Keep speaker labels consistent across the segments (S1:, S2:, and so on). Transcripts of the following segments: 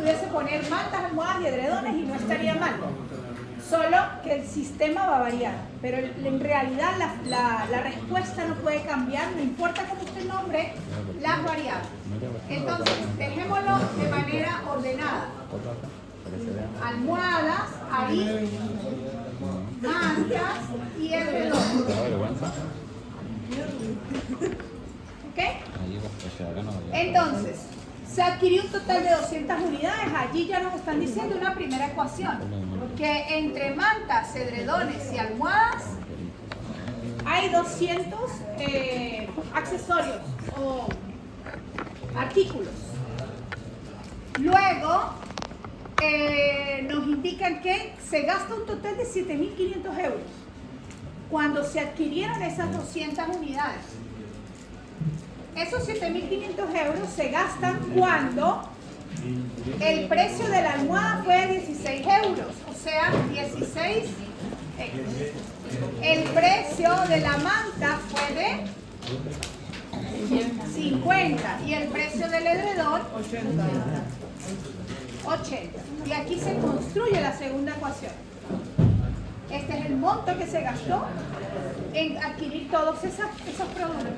S1: pudiese poner mantas, almohadas y edredones y no estaría mal. Solo que el sistema va a variar, pero en realidad la respuesta no puede cambiar, no importa cómo usted nombre las variables. Entonces, dejémoslo de manera ordenada. Almohadas, ahí, mantas y edredones. ¿Ok? Entonces, se adquirió un total de 200 unidades. Allí ya nos están diciendo una primera ecuación, que entre mantas, edredones y almohadas hay 200 accesorios o artículos. Luego, nos indican que se gasta un total de 7.500 euros cuando se adquirieron esas 200 unidades. Esos 7.500 euros se gastan cuando el precio de la almohada fue de 16 euros, o sea, 16 euros. El precio de la manta fue de 50 y el precio del edredón 80. Y aquí se construye la segunda ecuación. Este es el monto que se gastó en adquirir todos esos productos.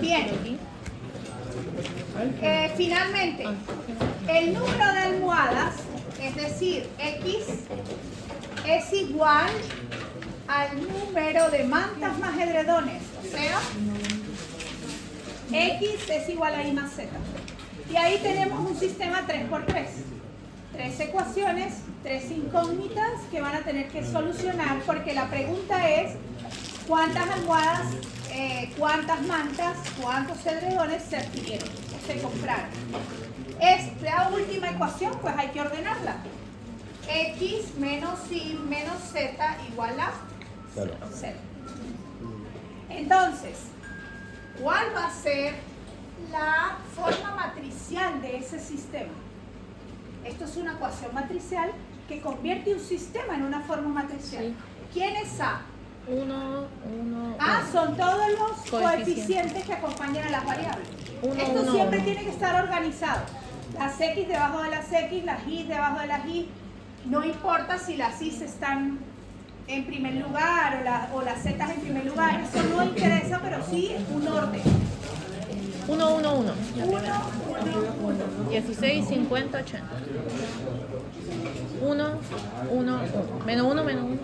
S1: Bien. Finalmente, el número de almohadas, es decir, X, es igual al número de mantas más edredones. O sea, X es igual a Y más Z. Y ahí tenemos un sistema 3×3. 3 ecuaciones, 3 incógnitas que van a tener que solucionar, porque la pregunta es cuántas almohadas, cuántas mantas, cuántos edredones se adquirieron o se compraron. Esta última ecuación pues hay que ordenarla. X menos Y menos Z igual a 0. Entonces, ¿cuál va a ser la forma matricial de ese sistema? Esto es una ecuación matricial que convierte un sistema en una forma matricial. Sí. ¿Quién es A?
S2: 1.
S1: Son todos los coeficientes que acompañan a las variables. Esto siempre tiene que estar organizado. Las X debajo de las X, las Y debajo de las Y. No importa si las Y están en primer lugar o las Z en primer lugar. Eso no interesa, pero sí un orden.
S2: 1, 1, 1.
S1: 1, 1, 1.
S2: 16, 50, 80. 1, 1, 1. Menos 1, menos 1.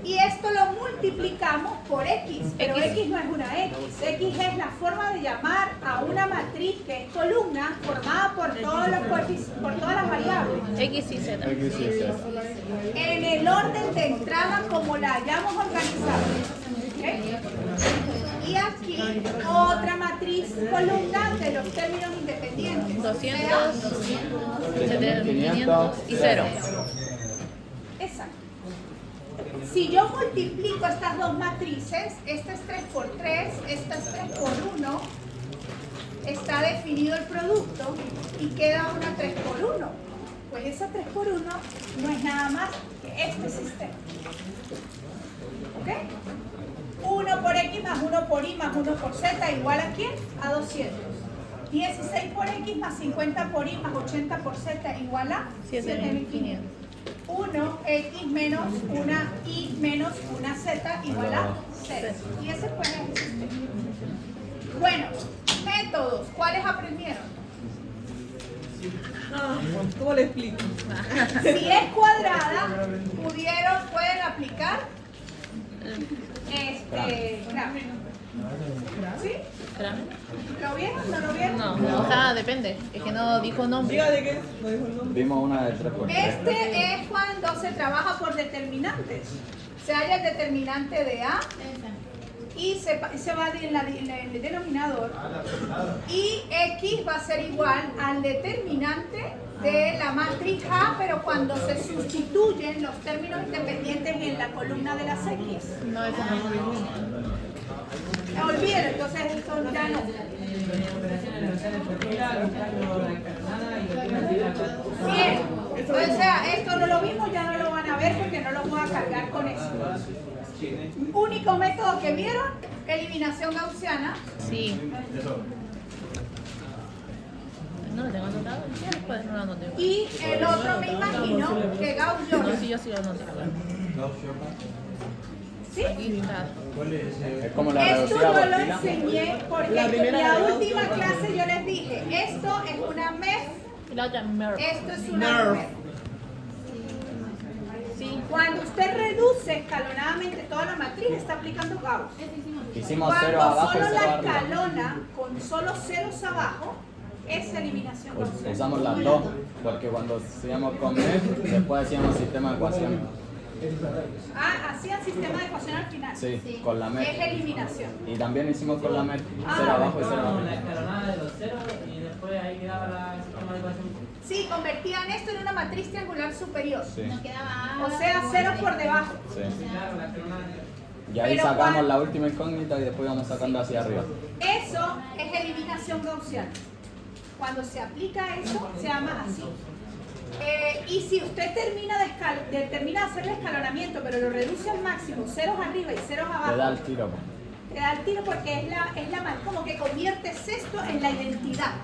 S1: Y esto lo multiplicamos por X, pero X no es una X. X es la forma de llamar a una matriz que es columna formada por todas las variables.
S2: X y Z.
S1: En el orden de entrada como la hayamos organizado. ¿Okay? Y aquí otra matriz columna de los términos independientes.
S2: 200, 500 y 0.
S1: Exacto. Si yo multiplico estas dos matrices, esta es 3×3, esta es 3×1, está definido el producto y queda una 3×1. Pues esa 3×1 no es nada más que este sistema. ¿Ok? 1 por X más 1 por Y más 1 por Z igual a ¿quién? A 200. 16 por X más 50 por Y más 80 por Z igual a 7500. 1X menos una Y menos una Z igual a 0. Y ese pues es el sistema. Bueno, métodos. ¿Cuáles aprendieron?
S3: ¿Cómo le explico?
S1: Si es cuadrada, pueden aplicar gramo. ¿Sí? ¿Lo vieron? ¿No lo vieron?
S2: No, o sea, depende. Es que no dijo nombre.
S3: Diga de qué, no dijo el nombre.
S4: Vimos una de 3×3.
S1: Este es cuando se trabaja por determinantes. Se halla el determinante de A y se va en el denominador. Y X va a ser igual al determinante de la matriz A, pero cuando se sustituyen los términos independientes en la columna de las X.
S2: No, eso no.
S1: Olvídalo, entonces esto ya no. Bien, o sea, esto no lo vimos, ya no lo van a ver porque no lo voy a cargar con eso. Único método que vieron, Eliminación gaussiana.
S2: Sí. No lo tengo anotado. Ya después no lo anoté.
S1: Y el otro me imagino que
S2: No,
S1: Gauss-Jordan.
S2: sí, yo sí lo anoté.
S1: ¿Sí?
S2: Aquí está.
S4: Es como la
S1: Esto
S4: reducida
S1: yo
S4: por
S1: lo
S4: fila.
S1: enseñé porque en la última clase yo les dije, esto es una MEF,
S2: Y la otra, MERV.
S1: esto es una MEF.
S2: Sí.
S1: Cuando usted reduce escalonadamente toda la matriz, está aplicando Gauss.
S4: Hicimos cero
S1: Cuando
S4: abajo y
S1: solo
S4: cero
S1: la
S4: arriba.
S1: escalona con solo ceros abajo, es eliminación gaussiana.
S4: Usamos las dos, porque cuando hacíamos con MEF, después hacíamos sistema de ecuaciones.
S1: Ah, hacían sistema de ecuación al final.
S4: Sí, con la
S1: Es
S4: MEF.
S1: eliminación.
S4: Y también hicimos con la MEF, cero abajo y cero
S5: La
S4: arriba.
S5: escalonada de los ceros y después ahí quedaba la sistema de ecuación.
S1: Sí, convertían esto en una matriz triangular superior.
S4: Sí,
S1: O sea, ceros por debajo.
S4: sí.
S5: Claro, la escalonada.
S4: Y ahí
S1: Pero
S4: sacamos
S1: cuando-
S4: la última incógnita y después vamos sacando hacia arriba.
S1: Eso es eliminación gaussiana. Cuando se aplica eso, se llama así. Y si usted termina de hacer el escalonamiento, pero lo reduce al máximo, ceros arriba y ceros
S4: Te da
S1: abajo,
S4: el tiro. Po.
S1: te da el tiro porque como que conviertes esto en la identidad.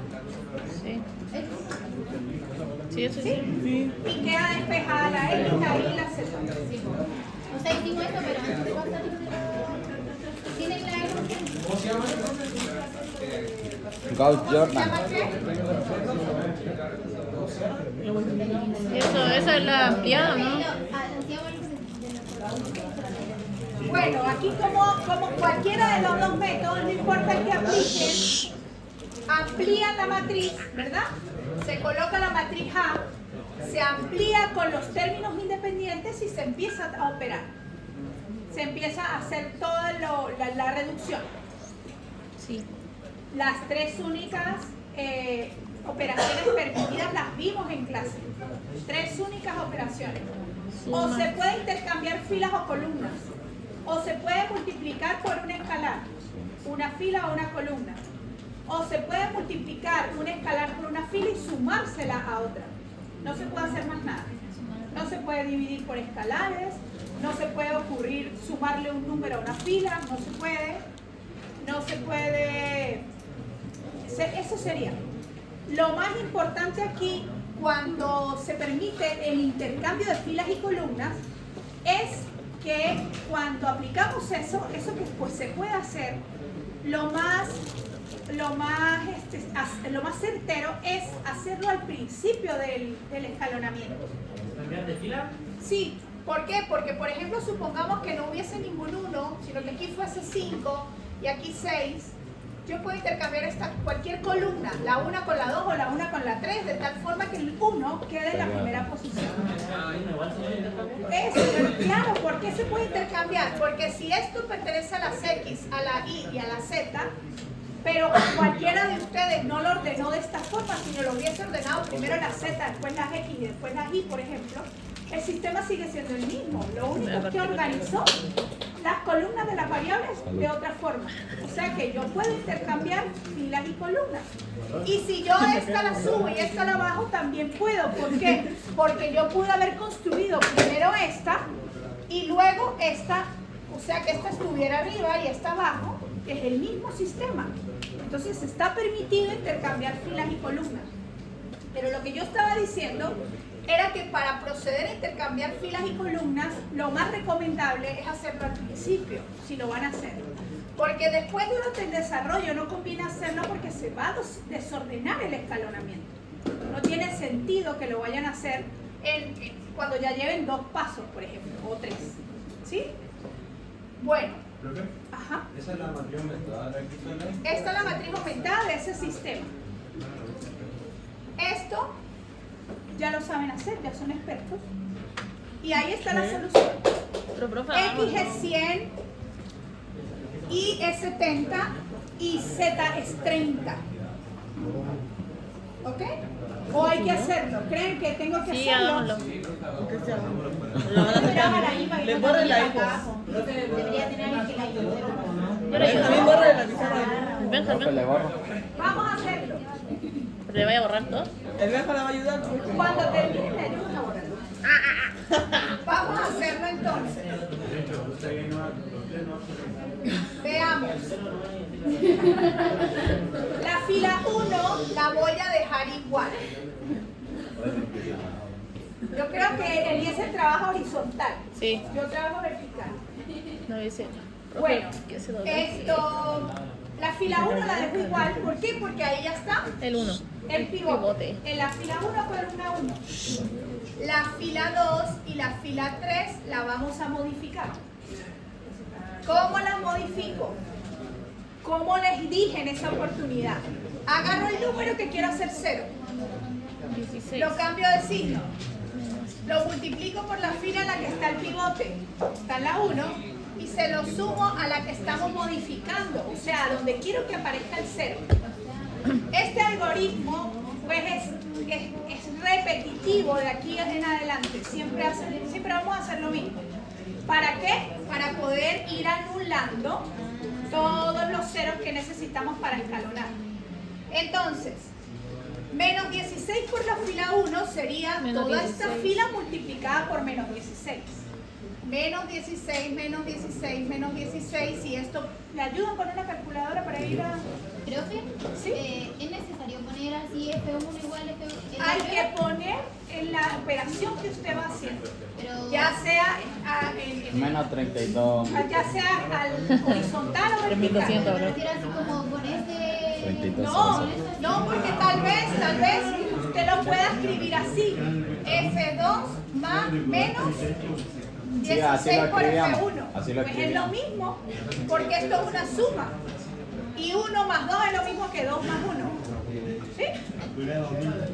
S2: Sí. Sí, eso
S1: ¿Sí?
S2: sí.
S1: Y queda despejada la X, la Y y la Z.
S6: O sea, hicimos eso, pero antes de pasar, ¿tiene claro?
S4: Gauss-Jordan.
S1: ¿Llama qué?
S2: Eso es la ampliada, ¿no?
S1: Bueno, aquí como cualquiera de los dos métodos, no importa el que apliquen, amplían la matriz, ¿verdad? Se coloca la matriz A, se amplía con los términos independientes y se empieza a operar. Se empieza a hacer toda la reducción.
S2: Sí.
S1: Las tres únicas operaciones permitidas las vimos en clase. Tres únicas operaciones. O se puede intercambiar filas o columnas. O se puede multiplicar por un escalar, una fila o una columna. O se puede multiplicar un escalar por una fila y sumársela a otra. No se puede hacer más nada. No se puede dividir por escalares, no se puede ocurrir sumarle un número a una fila, no se puede. No se puede. Eso sería. Lo más importante aquí, cuando se permite el intercambio de filas y columnas, es que cuando aplicamos eso que pues se puede hacer, lo más certero es hacerlo al principio del escalonamiento.
S5: ¿Cambiar de fila?
S1: Sí, ¿por qué? Porque, por ejemplo, supongamos que no hubiese ningún 1, sino que aquí fuese 5 y aquí 6. Yo puedo intercambiar cualquier columna, la 1 con la 2 o la 1 con la 3, de tal forma que el 1 quede en la primera posición. Eso, pero claro, ¿por qué se puede intercambiar? Porque si esto pertenece a las X, a la Y y a la Z, pero cualquiera de ustedes no lo ordenó de esta forma, sino lo hubiese ordenado primero la Z, después las X y después las Y, por ejemplo, el sistema sigue siendo el mismo. Lo único es que organizó las columnas de las variables de otra forma. O sea que yo puedo intercambiar filas y columnas. Y si yo esta la subo y esta la bajo, también puedo. ¿Por qué? Porque yo pude haber construido primero esta y luego esta, o sea que esta estuviera arriba y esta abajo, que es el mismo sistema. Entonces está permitido intercambiar filas y columnas. Pero lo que yo estaba diciendo era que para proceder a intercambiar filas y columnas, lo más recomendable es hacerlo al principio, si lo van a hacer. Porque después durante el desarrollo no conviene hacerlo porque se va a desordenar el escalonamiento. No tiene sentido que lo vayan a hacer cuando ya lleven 2 pasos, por ejemplo, o 3. ¿Sí? Bueno. Ajá.
S7: Esa es la matriz aumentada de X de la Y.
S1: Esta es la matriz aumentada de ese sistema. Esto ya lo saben hacer, ya son expertos. Y ahí está la solución.
S2: Pero, profe,
S1: X es 100, Y es 70 y Z es 30. ¿Ok? ¿O hay que hacerlo? ¿Creen que tengo que
S2: sí,
S1: hacerlo?
S2: hagámoslo.
S3: Le borre la hijo.
S6: Debería tener alguien que la ayude.
S2: Yo le digo,
S3: También borre la pizarra.
S2: Benja,
S4: Profe, le borro.
S1: Vamos a hacerlo.
S2: ¿le voy a borrar todo?
S3: El Benja la va a ayudar.
S1: Cuando termine, me ayudan a borrar. Vamos a hacerlo entonces. Veamos. La fila 1 la voy a dejar igual. Yo creo que Eliezer trabaja horizontal.
S2: Sí.
S1: Yo trabajo vertical.
S2: No dice.
S1: Bueno,
S2: ¿Qué se doble?
S1: esto, la fila 1 la dejo igual. ¿Por qué? Porque ahí ya está
S2: El 1.
S1: el pivote. En la fila 1, columna 1. La fila 2 y la fila 3 la vamos a modificar. ¿Cómo las modifico? Como les dije en esa oportunidad. Agarro el número que quiero hacer 0.
S2: 16.
S1: Lo cambio de signo. Lo multiplico por la fila en la que está el pivote. Está en la 1. Y se lo sumo a la que estamos modificando. O sea, donde quiero que aparezca el 0. Este algoritmo pues es repetitivo de aquí en adelante. Siempre vamos a hacer lo mismo. ¿Para qué? Para poder ir anulando todos los ceros que necesitamos para escalonar. Entonces, menos 16 por la fila 1 sería
S2: Menos
S1: toda
S2: 16.
S1: esta fila multiplicada por menos 16. Menos 16, menos 16, menos 16. Y esto, ¿le ayudan con una calculadora para ir a...?
S6: Profe,
S1: Sí.
S6: ¿es necesario poner así F1 igual F1?
S1: Hay que poner en la operación que usted va haciendo.
S6: Pero,
S1: Ya sea
S4: Menos 32.
S1: ya sea al horizontal o
S2: 3200,
S1: vertical.
S6: me refiero así como con este...
S4: 32.
S1: No, porque tal vez usted lo pueda escribir así. F2 más menos
S4: Sí, así
S1: 16
S4: lo
S1: por
S4: escribíamos.
S1: F1.
S4: Así lo
S1: Pues es lo
S4: escribíamos.
S1: mismo, porque esto es una suma. Y 1 más 2 es lo mismo que 2 más 1. ¿Sí?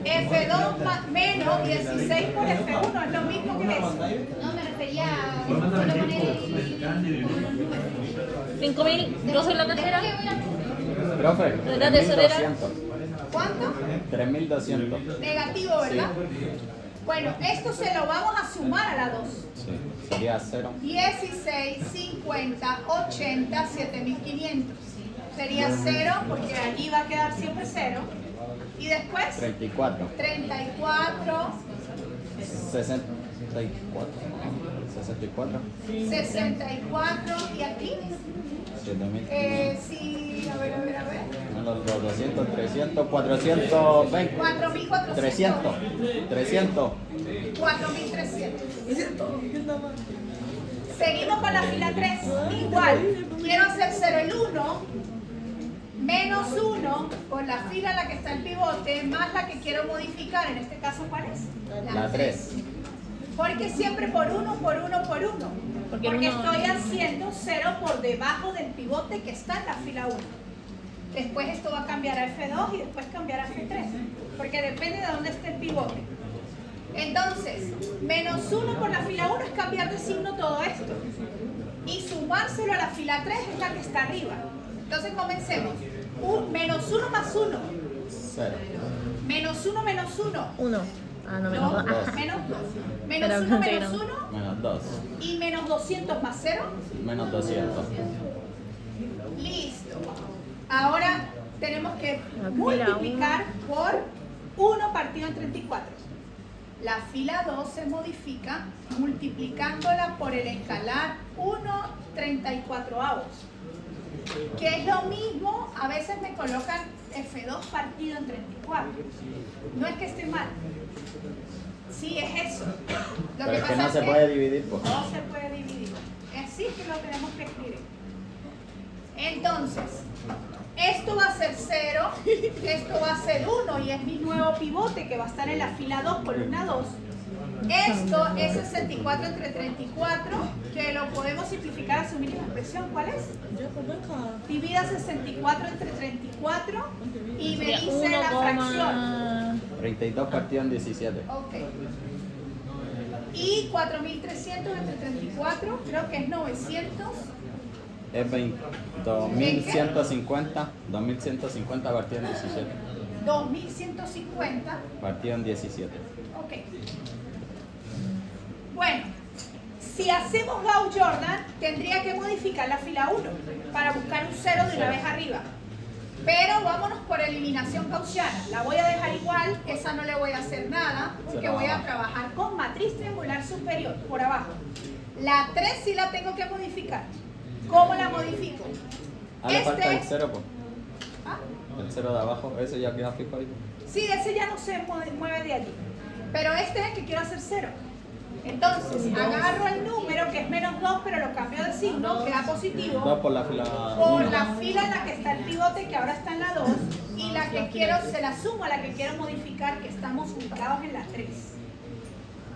S1: F2 más menos 16 por F1 es lo mismo que eso.
S6: No, me refería a solo poner el...
S2: 5000. Yo soy la cajera.
S4: Profe,
S2: La tesorera.
S4: 3200.
S1: ¿Cuánto?
S4: 3200.
S1: Negativo, ¿verdad? Bueno, esto se lo vamos a sumar a la 2.
S4: Sí, sería 0.
S1: 16, 50, 80, 7500. Sería 0 porque allí va a quedar siempre 0. Y después
S4: 34.
S1: 34,
S4: 64. 64.
S1: 64 y aquí.
S4: 7000.
S1: Sí, a ver.
S4: Menos los 200, 300, 420.
S1: 4400.
S4: 300. 300.
S1: 4300.
S3: ¿Qué está mal?
S1: Seguimos con la fila 3. Igual, quiero hacer 0 el 1. Menos 1 por la fila en la que está el pivote, más la que quiero modificar. En este caso, ¿cuál es?
S4: La 3.
S1: Porque siempre por 1, por 1, por 1.
S2: Porque
S1: Porque
S2: uno-
S1: estoy haciendo 0 por debajo del pivote que está en la fila 1. Después esto va a cambiar a F2 y después cambiar a F3. Porque depende de dónde esté el pivote. Entonces, menos 1 por la fila 1 es cambiar de signo todo esto. Y sumárselo a la fila 3 es la que está arriba. Entonces comencemos. Menos 1 más 1.
S4: 0.
S1: Menos 1 menos 1.
S2: 1. Ah, no, menos
S1: No,
S2: 2.
S1: menos 2. Menos
S2: Pero
S1: 1
S2: no
S1: menos
S2: te
S1: 1.
S4: Menos 2.
S1: Y menos 200 más 0.
S4: Menos 200.
S1: Listo. Ahora tenemos que
S2: La fila
S1: multiplicar por 1 partido en 34. La fila 2 se modifica multiplicándola por el escalar 1/34avos. Que es lo mismo, a veces me colocan F2 partido en 34. No es que esté mal. Sí, es eso. Lo
S4: Pero es que
S1: pasa
S4: no se puede dividir, pues.
S1: no se puede dividir. Así que lo tenemos que escribir. Entonces, esto va a ser 0, esto va a ser 1 y es mi nuevo pivote que va a estar en la fila 2, columna 2. Esto es 64 entre 34, que lo podemos simplificar a su mínima expresión. ¿Cuál es? Divida 64 entre 34 y me
S2: Sería
S1: dice la fracción.
S4: 32 partido en 17.
S1: Ok. Y 4300 entre 34, creo que es 900.
S4: Es 2150. 2150 partido en 17.
S1: 2150.
S4: Partido en 17.
S1: Ok. Bueno, si hacemos Gauss-Jordan, tendría que modificar la fila 1 para buscar un 0 de una vez arriba. Pero vámonos por eliminación gaussiana. La voy a dejar igual, esa no le voy a hacer nada, porque
S4: Será
S1: voy a
S4: abajo.
S1: trabajar con matriz triangular superior, por abajo. La 3 sí la tengo que modificar. ¿Cómo la modifico?
S4: Le falta el
S1: Este,
S4: 0, pues.
S1: ¿ah?
S4: El 0 de abajo, ese ya queda fijo ahí.
S1: Sí, ese ya no se mueve de allí. Pero este es el que quiero hacer 0. Entonces, agarro el número que es -2, pero lo cambio de signo, queda positivo.
S4: 2 por la fila
S1: Por
S4: 1.
S1: la fila en la que está el pivote, que ahora está en la 2, y la que quiero, se la sumo a la que quiero modificar, que estamos ubicados en la 3.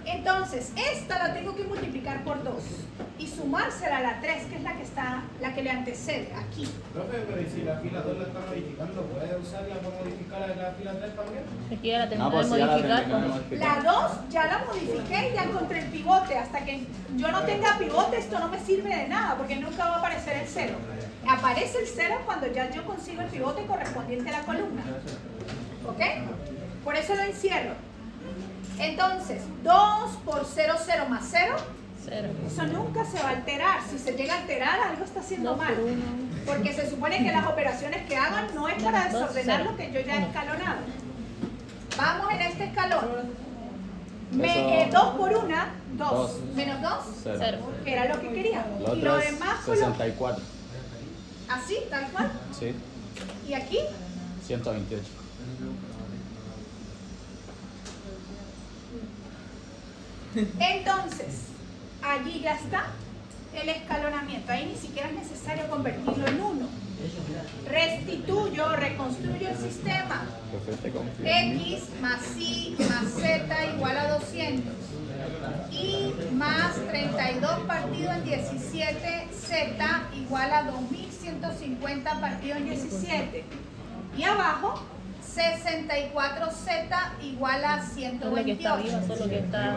S1: Entonces, esta la tengo que multiplicar por 2 y sumársela a la 3, que es la que está, la que le antecede, aquí.
S7: Profe, pero ¿y si la fila 2 la está modificando, puede usarla para modificar a la fila 3 también?
S2: Aquí ya la
S4: No,
S2: terminamos
S4: pues
S2: de
S4: si ya la
S2: modificar.
S4: terminamos de
S1: La
S4: modificar.
S1: 2 ya la modifiqué y ya encontré el pivote. Hasta que yo no tenga pivote, esto no me sirve de nada, porque nunca va a aparecer el 0. Aparece el 0 cuando ya yo consigo el pivote correspondiente a la columna. ¿Ok? Por eso lo encierro. Entonces, 2 por 0, 0 más 0,
S2: 0.
S1: eso nunca se va a alterar. Si se llega a alterar, algo está haciendo
S2: 2
S1: mal.
S2: por 1.
S1: Porque se supone que las operaciones que hagan no es para
S2: Dos,
S1: desordenar
S2: cero.
S1: lo que yo ya he escalonado. Vamos en este escalón.
S4: Eso-
S1: 2 por 1, 2.
S4: Dos.
S1: Menos 2,
S2: 0. 0.
S1: era lo que quería.
S4: Lo
S1: Y lo
S4: otro es
S1: demás,
S4: 64.
S1: así, tal cual.
S4: Sí,
S1: Y aquí,
S4: 128.
S1: entonces, allí ya está el escalonamiento. Ahí ni siquiera es necesario convertirlo en 1. Restituyo, reconstruyo el sistema.
S4: Profe, te confío en mí.
S1: X más Y más Z igual a 200. Y más 32 partido en 17, Z igual a 2150 partido en 17. Y abajo, 64Z igual a
S2: Es la que está arriba,
S1: 128.
S2: solo que está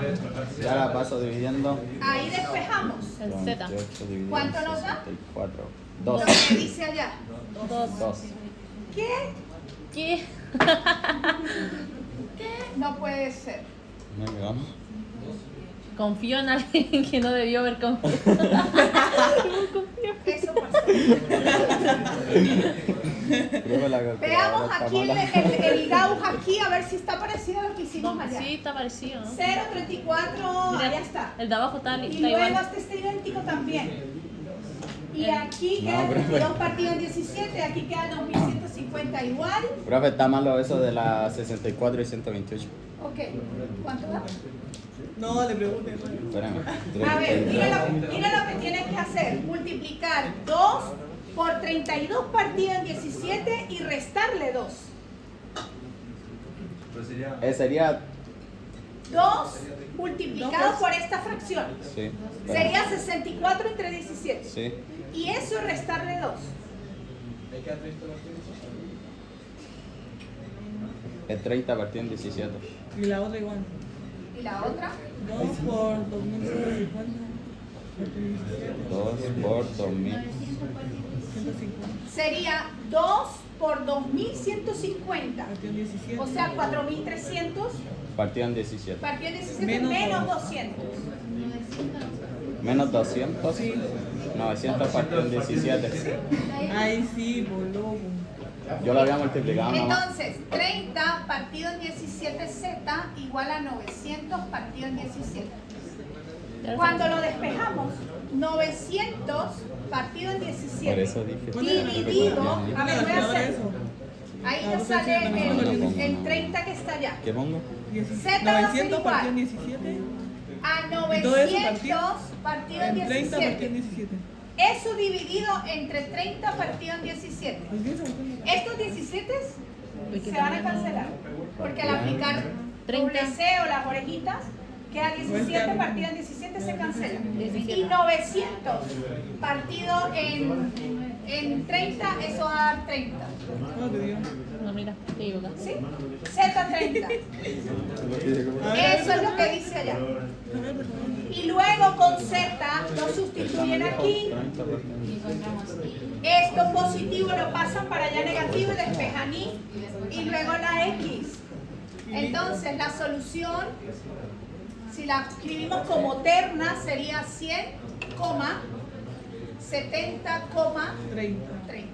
S4: Ya la paso dividiendo.
S1: Ahí despejamos.
S2: el Z.
S4: 28 dividido
S1: ¿Cuánto
S4: en
S1: nos da?
S4: 64.
S1: Lo
S4: 2.
S1: que dice allá.
S2: 2.
S4: 2.
S1: ¿Qué?
S2: ¿Qué?
S1: No puede ser.
S4: Vamos.
S2: Confío en alguien que no debió haber confiado.
S1: Eso pasó.
S4: Profe, la
S1: Veamos
S4: calculadora está
S1: aquí
S4: mala.
S1: el gauge aquí, a ver si está parecido a lo que hicimos allá.
S2: Sí, está parecido, ¿no?
S1: 0, 34,
S2: Mira,
S1: allá está.
S2: el de abajo está
S1: Y
S2: está
S1: luego
S2: igual.
S1: este está idéntico también. Y aquí
S4: No,
S1: queda
S4: profe.
S1: 22 partido en 17, aquí queda 2150 igual.
S4: Profe, está malo eso de la 64 y 128.
S1: Ok, ¿cuánto da?
S3: No, le pregunté.
S4: Espérame.
S1: A ver, mira lo que tienes que hacer. Multiplicar 2 por 32 partido en 17 y restarle 2.
S7: Pero sería...
S4: Sería.
S1: 2 multiplicado por esta fracción.
S4: Sí.
S1: Sería 64 entre 17.
S4: Sí.
S1: Y eso restarle 2.
S4: Es 30 partido en 17.
S3: Y la otra igual.
S1: ¿Y la otra?
S3: 2 por 2150.
S4: 2 por 2000.
S3: 150.
S1: Sería 2 por 2150.
S3: Partido 17.
S1: O sea, 4300
S4: Partido en 17.
S1: partido en 17
S3: Menos
S1: menos
S3: dos.
S1: 200.
S4: Menos 200. 900 partido en 17.
S3: Ay, sí, por loco.
S4: Yo lo había multiplicado nomás.
S1: Entonces, 30 partido en 17z igual a 900 partido en 17. Cuando lo despejamos, 900 partido en
S4: Por
S1: 17
S4: eso dije.
S1: dividido, a ver, voy a hacer.
S3: Eso.
S1: Ahí ya sale el 30 que está allá.
S4: ¿Qué pongo?
S1: Z va a ser
S3: 900 partido en
S1: igual
S3: 17.
S1: a
S3: Y todo eso
S1: 900 partido en
S3: En 30 partido en
S1: 17.
S3: 17.
S1: Eso dividido entre 30 partido en 17.
S3: Pues bien, se me
S1: Estos 17 se van a cancelar. Porque al aplicar
S2: 30.
S1: doble C o las orejitas, queda 17 partido en 17 se cancela.
S2: 17.
S1: Y 900 partido en 30, eso va a dar 30.
S3: No te digo.
S2: No, mira, te equivocas.
S1: ¿Sí? Z30. Eso es lo que dice allá. Y luego con Z lo sustituyen aquí.
S4: 30 partido.
S1: Esto positivo lo pasan para allá negativo y despejan y luego la X. Entonces la solución, si la escribimos como terna, sería 100, 70,
S3: 30.
S1: 30.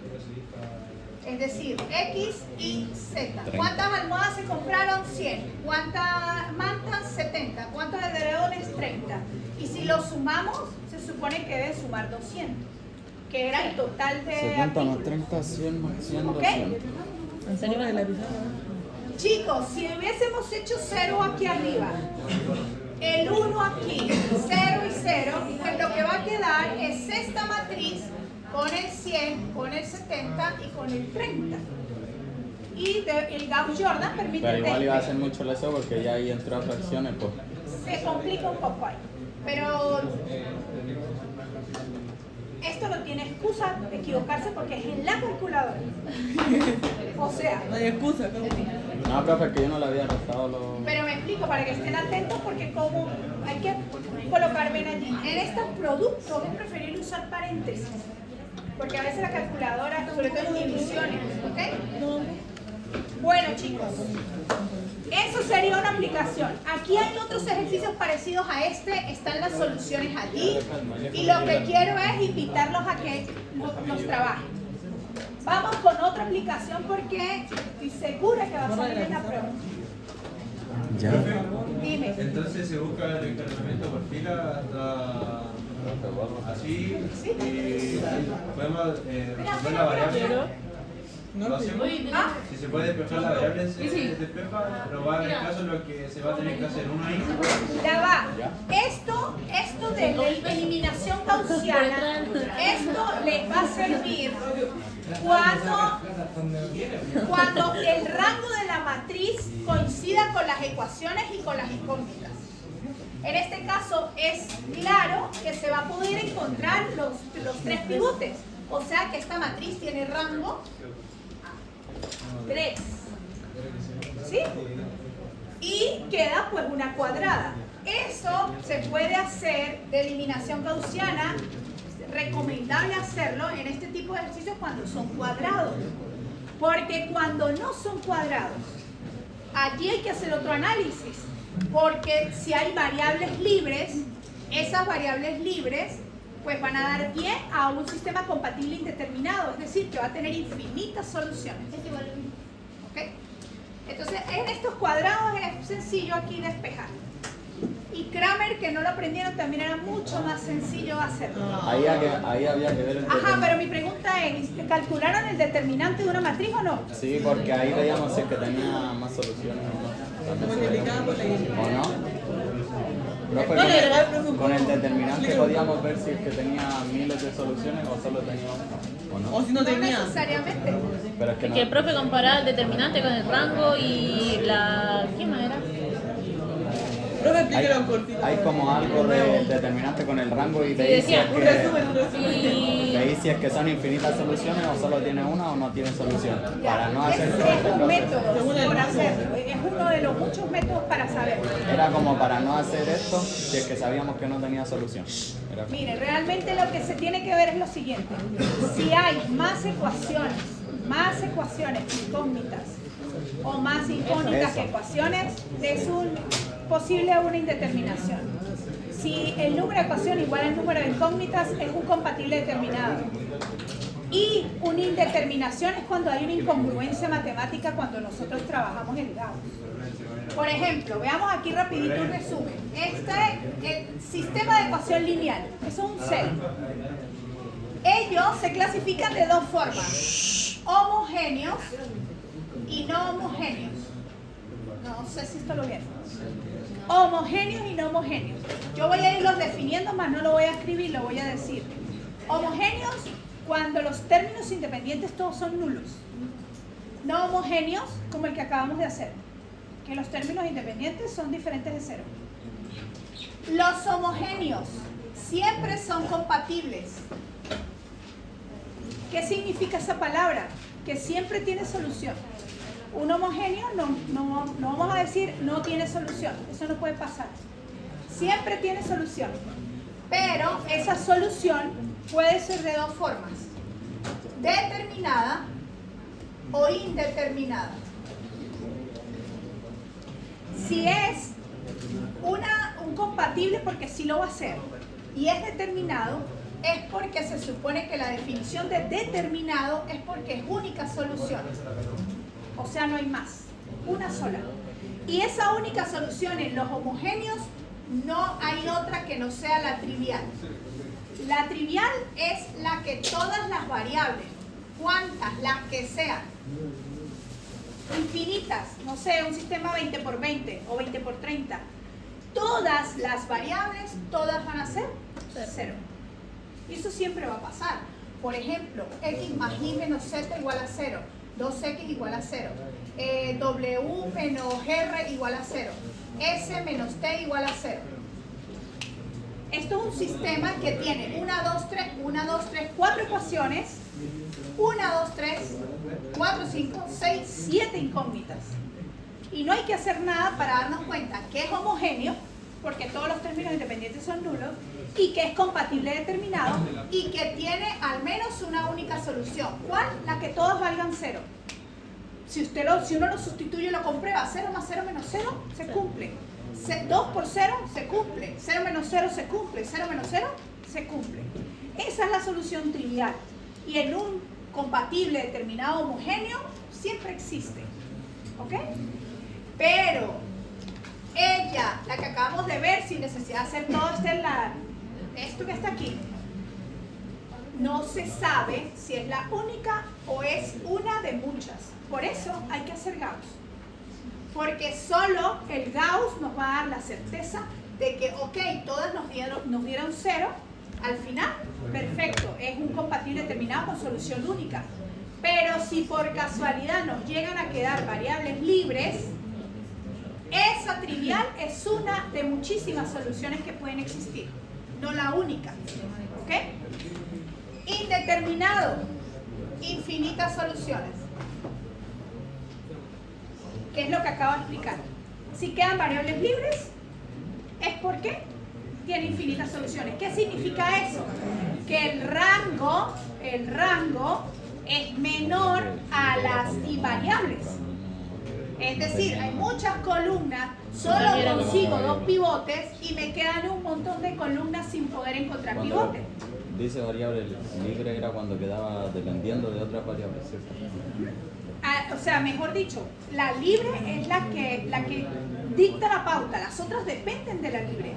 S1: Es decir, X y Z.
S4: 30.
S1: ¿Cuántas almohadas se compraron? 100. ¿Cuántas mantas? 70. ¿Cuántos edredones? 30. Y si los sumamos, se supone que deben sumar 200. que era el total de
S4: 70 más
S1: artículos.
S4: 30, 100 más 100,
S1: ¿Ok?
S4: 200.
S2: ¿En serio?
S3: Borra de la pizarra.
S1: Chicos, si hubiésemos hecho 0 aquí arriba, el 1 aquí, 0 y 0, pues lo que va a quedar es esta matriz con el 100, con el 70 y con el 30. Y el Gauss-Jordan permite
S4: Pero igual iba a
S1: que
S4: ser mucho leseo porque ya ahí entró a fracciones, pues.
S1: se complica un poco ahí. Pero esto no tiene excusa de equivocarse porque es en la calculadora. O sea,
S3: No hay excusa, ¿no?
S4: No, profe, es que yo no le había restado los...
S1: pero me explico para que estén atentos porque como hay que colocar bien allí. En estos productos es preferible usar paréntesis. Porque a veces la calculadora, sobre todo en divisiones, ¿ok? Bueno, chicos, eso sería una aplicación. Aquí hay otros ejercicios parecidos a este, están las soluciones allí. Y lo que quiero es invitarlos a que los trabajen. Vamos con otra aplicación porque estoy segura que va a salir en la pregunta.
S4: Ya.
S1: Dime.
S7: Entonces se busca el encarnamiento por fila hasta así y podemos resolver la variable. ¿Lo hacemos?
S1: ¿Ah?
S7: Si se puede despejar la variable se despeja, pero va a haber caso en lo que se va a tener que hacer uno ahí.
S1: Ya va. Esto de la eliminación gaussiana, esto les va a servir cuando el rango de la matriz coincida con las ecuaciones y con las incógnitas. En este caso es claro que se va a poder encontrar los tres pivotes. O sea que esta matriz tiene rango 3. ¿Sí? Y queda pues una cuadrada. Eso se puede hacer de eliminación gaussiana. Recomendable hacerlo en este tipo de ejercicios cuando son cuadrados. Porque cuando no son cuadrados, allí hay que hacer otro análisis. Porque si hay variables libres, esas variables libres pues van a dar pie a un sistema compatible indeterminado. Es decir, que va a tener infinitas soluciones. ¿Ok? Entonces, en estos cuadrados es sencillo aquí despejar. Y Kramer, que no lo aprendieron, también era mucho más sencillo hacerlo.
S4: Ahí había que ver el
S1: Ajá, pero mi pregunta es, ¿calcularon el determinante de una matriz o no?
S4: Sí, porque ahí veíamos si es que tenía más soluciones o no. También se veía. ¿O no? Profe, con el determinante podíamos ver si es que tenía miles de soluciones o solo tenía una. ¿O no?
S3: O si no
S1: No
S3: tenía.
S1: necesariamente.
S4: Pero es que
S2: Es
S4: no.
S2: que el profe comparaba el determinante con el rango y la... ¿Qué más era?
S3: Profe,
S4: Hay,
S3: explíquelo cortito.
S4: hay como algo de determinante con el rango y
S2: Y
S4: te dice
S2: decía,
S3: Un resumen, un resumen.
S2: Y...
S4: te dice si es que son infinitas soluciones o solo tiene una o no tiene solución. Para no
S1: Ese
S4: hacer todo
S1: es
S4: este
S1: un
S4: proceso.
S1: método por hacerlo. Es uno de los muchos métodos para saberlo.
S4: Era como para no hacer esto si es que sabíamos que no tenía solución. Era como-
S1: Mire, realmente lo que se tiene que ver es lo siguiente. Si hay más ecuaciones incógnitas o más incógnitas que
S4: Eso.
S1: ecuaciones, es posible una indeterminación. Si el número de ecuaciones igual al número de incógnitas, es un compatible determinado. Y una indeterminación es cuando hay una incongruencia matemática cuando nosotros trabajamos el Gauss. Por ejemplo, veamos aquí rapidito un resumen. Este es el sistema de ecuación lineal. Eso es un cel. Ellos se clasifican de dos formas. Homogéneos y no homogéneos. No sé si esto lo vieron. Homogéneos y no homogéneos. Yo voy a irlos definiendo, más no lo voy a escribir, lo voy a decir. Homogéneos cuando los términos independientes todos son nulos. No homogéneos como el que acabamos de hacer, que los términos independientes son diferentes de cero. Los homogéneos siempre son compatibles. ¿Qué significa esa palabra? Que siempre tiene solución. Un homogéneo no vamos a decir no tiene solución, eso no puede pasar. Siempre tiene solución, pero esa solución puede ser de dos formas: determinada o indeterminada. Si es un compatible, porque sí lo va a hacer, y es determinado, es porque se supone que la definición de determinado es porque es única solución. O sea, no hay más, una sola. Y esa única solución en los homogéneos no hay otra que no sea la trivial. La trivial es la que todas las variables, cuantas, las que sean, infinitas, no sé, un sistema 20 por 20 o 20 por 30, todas las variables, todas van a ser 0. Y eso siempre va a pasar. Por ejemplo, x más y menos z igual a 0, 2x igual a 0, w menos r igual a 0, s menos t igual a 0. Esto es un sistema que tiene 1, 2, 3, 4 ecuaciones, 1, 2, 3, 4, 5, 6, 7 incógnitas. Y no hay que hacer nada para darnos cuenta que es homogéneo, porque todos los términos independientes son nulos, y que es compatible determinado, y que tiene al menos una única solución. ¿Cuál? La que todos valgan 0. Si uno lo sustituye y lo comprueba, 0 más 0 menos 0, se cumple. 2 por 0 se cumple, 0 menos 0 se cumple, 0 menos 0 se cumple. Esa es la solución trivial. Y en un compatible determinado homogéneo siempre existe. ¿Ok? Pero ella, la que acabamos de ver, sin necesidad de hacer todo esto que está aquí, no se sabe si es la única o es una de muchas. Por eso hay que hacer Gauss. Porque solo el Gauss nos va a dar la certeza de que, ok, todas nos dieron 0, al final, perfecto, es un compatible determinado con solución única. Pero si por casualidad nos llegan a quedar variables libres, esa trivial es una de muchísimas soluciones que pueden existir, no la única. ¿Ok? Indeterminado, infinitas soluciones. ¿Qué es lo que acabo de explicar? Si quedan variables libres, es porque tiene infinitas soluciones. ¿Qué significa eso? Que el rango es menor a las invariables. Es decir, hay muchas columnas, solo consigo 2 pivotes y me quedan un montón de columnas sin poder encontrar pivotes.
S4: Dice variable libre era cuando quedaba dependiendo de otras variables, ¿cierto?
S1: O sea, mejor dicho, la libre es la que dicta la pauta, las otras dependen de la libre.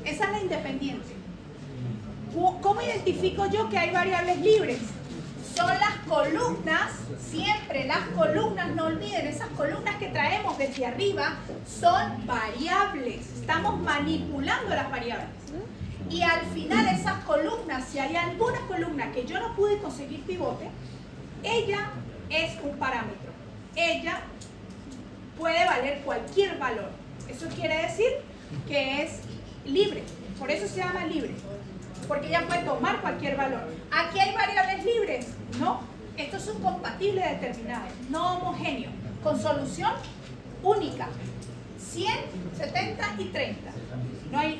S1: Esa es la independiente. ¿Cómo identifico yo que hay variables libres? Son las columnas, siempre las columnas, no olviden, esas columnas que traemos desde arriba son variables, estamos manipulando las variables. Y al final esas columnas, si hay alguna columna que yo no pude conseguir pivote, ella es un parámetro. Ella puede valer cualquier valor. Eso quiere decir que es libre. Por eso se llama libre. Porque ella puede tomar cualquier valor. ¿Aquí hay variables libres? No. Esto es un compatible determinado, no homogéneo, con solución única. 100, 70 y 30.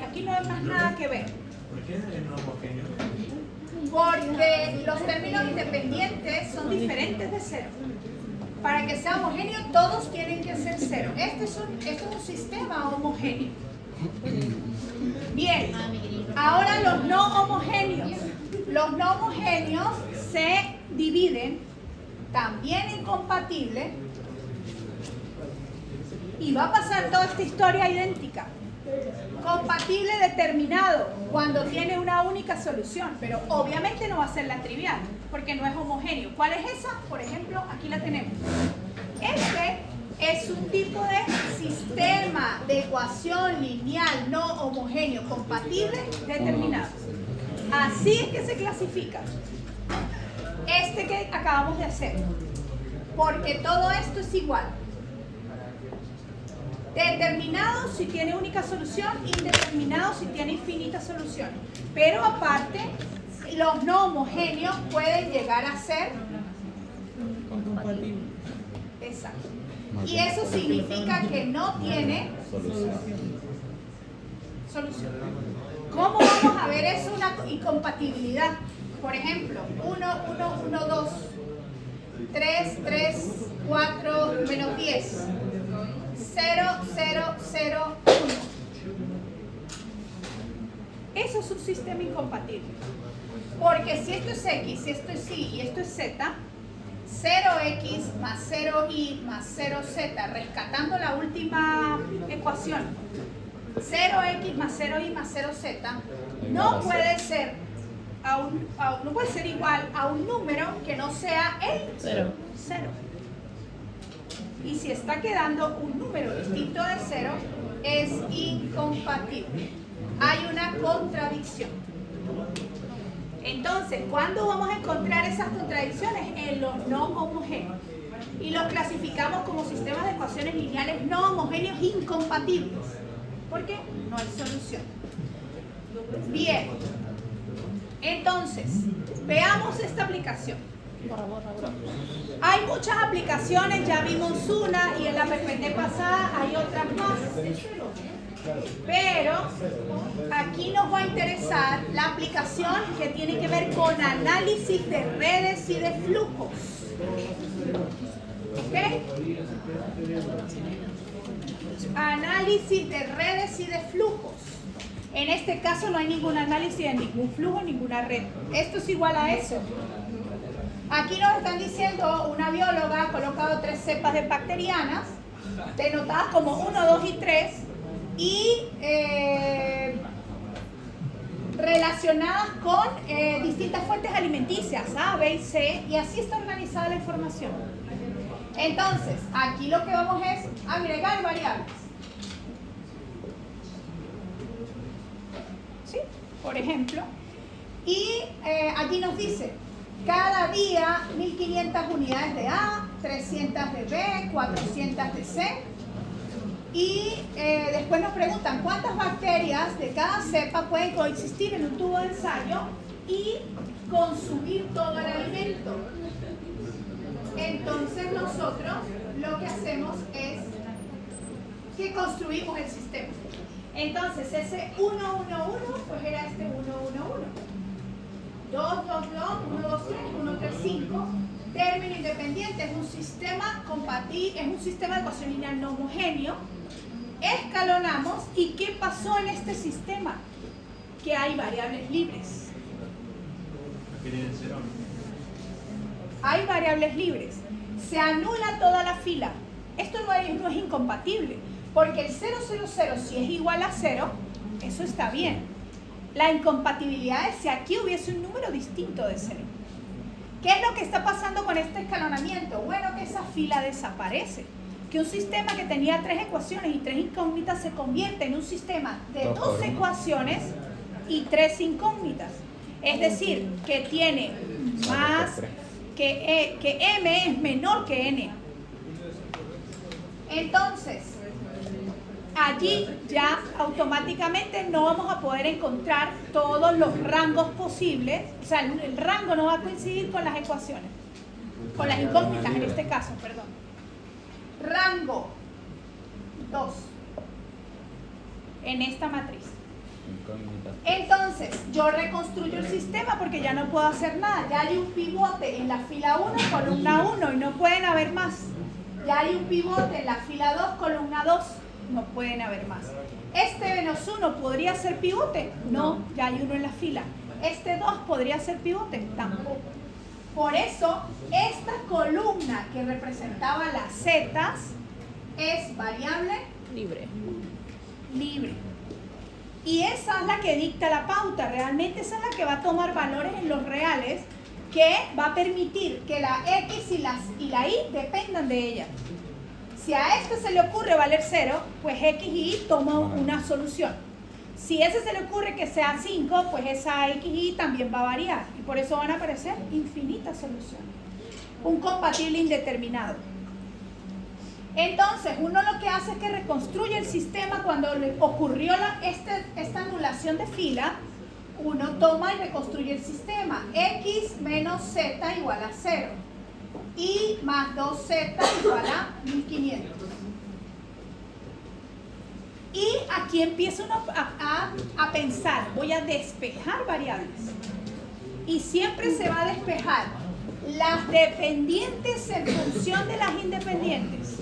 S1: Aquí no hay más nada que ver.
S7: ¿Por qué es no homogéneo?
S1: Porque los términos independientes son diferentes de 0. Para que sea homogéneo, todos tienen que ser 0. Este es un sistema homogéneo. Bien, ahora los no homogéneos. Los no homogéneos se dividen también en compatible y va a pasar toda esta historia idéntica. Compatible determinado cuando tiene una única solución, pero obviamente no va a ser la trivial porque no es homogéneo. ¿Cuál es esa? Por ejemplo, aquí la tenemos. Este es un tipo de sistema de ecuación lineal no homogéneo compatible determinado. Así es que se clasifica este que acabamos de hacer, porque todo esto es igual. Determinado si tiene única solución, indeterminado si tiene infinitas soluciones. Pero aparte, los no homogéneos pueden llegar a ser
S3: Incompatible.
S1: exacto. Y eso significa que no tiene solución. ¿Cómo vamos a ver eso? Una incompatibilidad. Por ejemplo, 1, 1, 1, 2, 3, 3, 4, menos 10, 0, 0, 0, 1. Eso es un sistema incompatible. Porque si esto es X, si esto es Y y esto es Z, 0x más 0y más 0z, rescatando la última ecuación, 0x más 0y más 0z no puede ser no puede ser igual a un número que no sea el 0. Y si está quedando un número distinto de 0, es incompatible. Hay una contradicción. Entonces, ¿cuándo vamos a encontrar esas contradicciones? En los no homogéneos. Y los clasificamos como sistemas de ecuaciones lineales no homogéneos incompatibles. ¿Por qué? No hay solución. Bien. Entonces, veamos esta aplicación. Hay muchas aplicaciones, ya vimos una y en la PPT pasada hay otras más. Pero aquí nos va a interesar la aplicación que tiene que ver con análisis de redes y de flujos. ¿Ok? Análisis de redes y de flujos. En este caso no hay ningún análisis de ningún flujo, ninguna red. Esto es igual a eso. Aquí nos están diciendo, una bióloga ha colocado 3 cepas de bacterianas, denotadas como 1, 2 y 3, y relacionadas con distintas fuentes alimenticias, A, B y C, y así está organizada la información. Entonces, aquí lo que vamos es agregar variables. ¿Sí? Por ejemplo, y aquí nos dice, cada día 1500 unidades de A, 300 de B, 400 de C. Y después nos preguntan cuántas bacterias de cada cepa pueden coexistir en un tubo de ensayo y consumir todo el alimento. Entonces nosotros lo que hacemos es que construimos el sistema. Entonces ese 1, 1, 1, pues era este 1, 1, 1. 2, 2, 2, 1, 2, 3, 1, 3, 5. Término independiente es un sistema compatible, es un sistema de ecuación lineal no homogéneo. Escalonamos y ¿qué pasó en este sistema? Que hay variables libres. Hay variables libres. Se anula toda la fila. Esto no es incompatible, porque el 0, 0, 0, si es igual a 0, eso está bien. La incompatibilidad es si aquí hubiese un número distinto de 0. ¿Qué es lo que está pasando con este escalonamiento? Bueno, que esa fila desaparece. Que un sistema que tenía 3 ecuaciones y 3 incógnitas se convierte en un sistema de 2 ecuaciones y 3 incógnitas. Es decir, que tiene más, que M es menor que N. Entonces, allí ya automáticamente no vamos a poder encontrar todos los rangos posibles. O sea, el rango no va a coincidir con las ecuaciones, con las incógnitas en este caso, perdón. Rango 2 en esta matriz. Entonces, yo reconstruyo el sistema porque ya no puedo hacer nada. Ya hay un pivote en la fila 1, columna 1 y no pueden haber más. Ya hay un pivote en la fila 2, columna 2. No pueden haber más. Este -1 podría ser pivote. No, ya hay uno en la fila. Este 2 podría ser pivote. Tampoco. Por eso, esta columna que representaba las zetas es variable
S2: Libre.
S1: libre. Y esa es la que dicta la pauta. Realmente esa es la que va a tomar valores en los reales que va a permitir que la X y la Y dependan de ella. Si a este se le ocurre valer 0, pues X y Y toma una solución. Si a ese se le ocurre que sea 5, pues esa X y Y también va a variar. Y por eso van a aparecer infinitas soluciones. Un compatible indeterminado. Entonces, uno lo que hace es que reconstruye el sistema cuando le ocurrió esta anulación de fila. Uno toma y reconstruye el sistema. X menos Z igual a 0. Y más 2Z igual a 1500. Y aquí empieza uno a pensar, voy a despejar variables. Y siempre se va a despejar las dependientes en función de las independientes.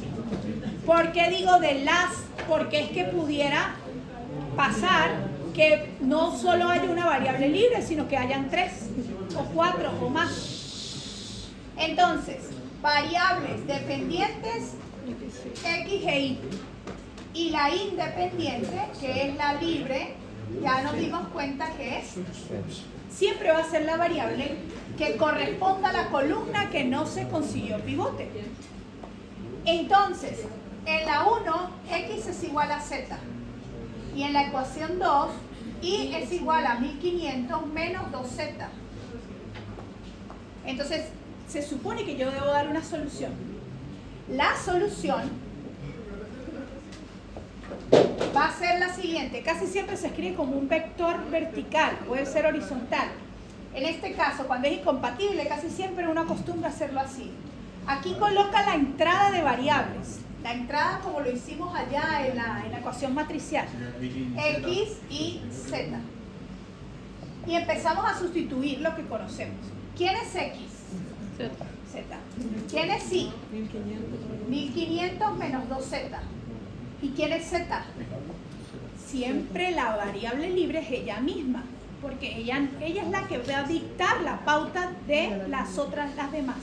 S1: ¿Por qué digo de las? Porque es que pudiera pasar que no solo haya una variable libre, sino que hayan 3 o 4 o más. Entonces, variables dependientes X e Y. Y la independiente, que es la libre, ya nos dimos cuenta que es siempre va a ser la variable que corresponda a la columna que no se consiguió pivote. Entonces, en la 1, x es igual a z. Y en la ecuación 2, y es igual a 1500 menos 2z. Entonces, se supone que yo debo dar una solución. La solución va a ser la siguiente. Casi siempre se escribe como un vector vertical, puede ser horizontal. En este caso, cuando es incompatible, casi siempre uno acostumbra a hacerlo así. Aquí coloca la entrada de variables. La entrada como lo hicimos allá en la ecuación matricial. X y Z. Y empezamos a sustituir lo que conocemos. ¿Quién es X? Z. ¿Quién es Y? 1500 menos 2Z. ¿Y quién es Z? Siempre la variable libre es ella misma, porque ella es la que va a dictar la pauta de las demás.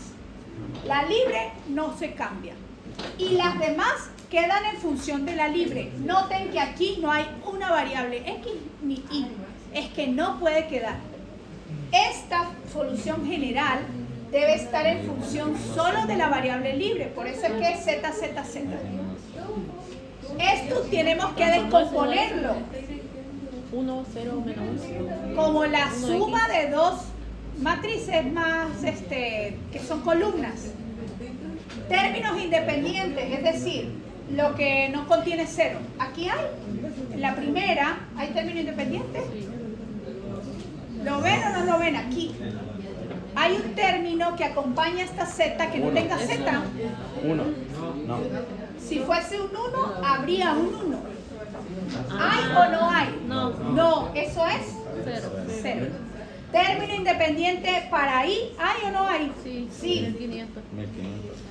S1: La libre no se cambia. Y las demás quedan en función de la libre. Noten que aquí no hay una variable X ni Y. Es que no puede quedar. Esta solución general debe estar en función solo de la variable libre. Por eso es que es Z, Z, Z. Esto tenemos que descomponerlo
S2: 1, 0, menos 1.
S1: como la suma de dos matrices más, que son columnas. Términos independientes, es decir, lo que no contiene cero. Aquí hay, en la primera, ¿hay término independiente? ¿Lo ven o no lo ven? Aquí. Hay un término que acompaña a esta Z que no tenga Z.
S4: 1. No.
S1: Si fuese un 1, habría un 1. ¿Hay o no hay?
S2: No.
S1: No, eso es
S2: 0.
S1: 0. Término independiente para I, ¿hay o no hay?
S2: Sí.
S1: Sí.
S2: 1500.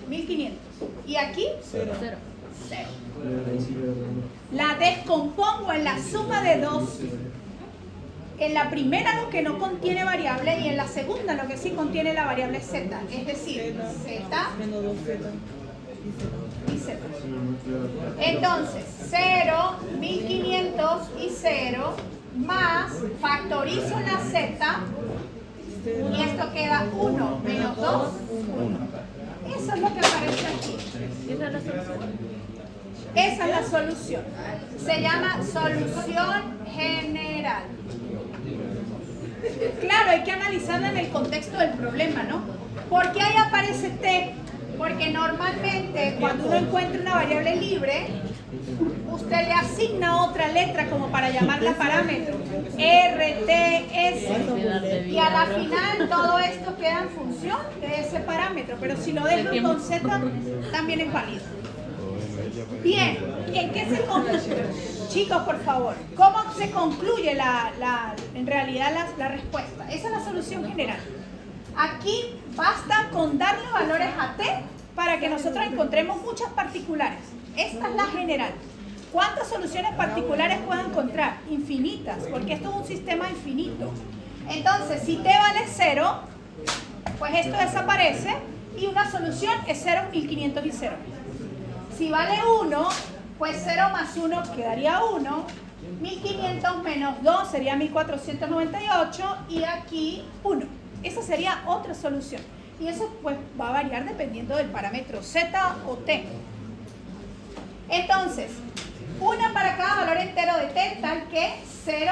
S1: 1500. ¿Y aquí?
S2: 0.
S1: 0. La descompongo en la suma de 2. En la primera lo que no contiene variable y en la segunda lo que sí contiene la variable z. Es decir, z
S3: Menos 2Z.
S1: y z. Entonces, 0, 1500 y 0 más, factorizo la z y esto queda 1 menos 2, 1. Eso es lo que aparece aquí.
S2: Esa es la solución.
S1: Esa es la solución. Se llama solución general. Claro, hay que analizarla en el contexto del problema, ¿no? ¿Por qué ahí aparece t? Porque normalmente cuando uno encuentra una variable libre, usted le asigna otra letra como para llamarla parámetro. R, T, S. Y a la final todo esto queda en función de ese parámetro. Pero si lo dejan con Z, también es válido. Bien, ¿en qué se concluye? Chicos, por favor, ¿cómo se concluye en realidad la respuesta? Esa es la solución general. Aquí basta con darle valores a t para que nosotros encontremos muchas particulares. Esta es la general. ¿Cuántas soluciones particulares puedo encontrar? Infinitas, porque esto es un sistema infinito. Entonces, si t vale 0, pues esto desaparece y una solución es 0, 1500 y 0. Si vale 1, pues 0 más 1 quedaría 1. 1500 menos 2 sería 1498 y aquí 1. Esa sería otra solución. Y eso pues va a variar dependiendo del parámetro z o t. Entonces, una para cada valor entero de t, tal que 0,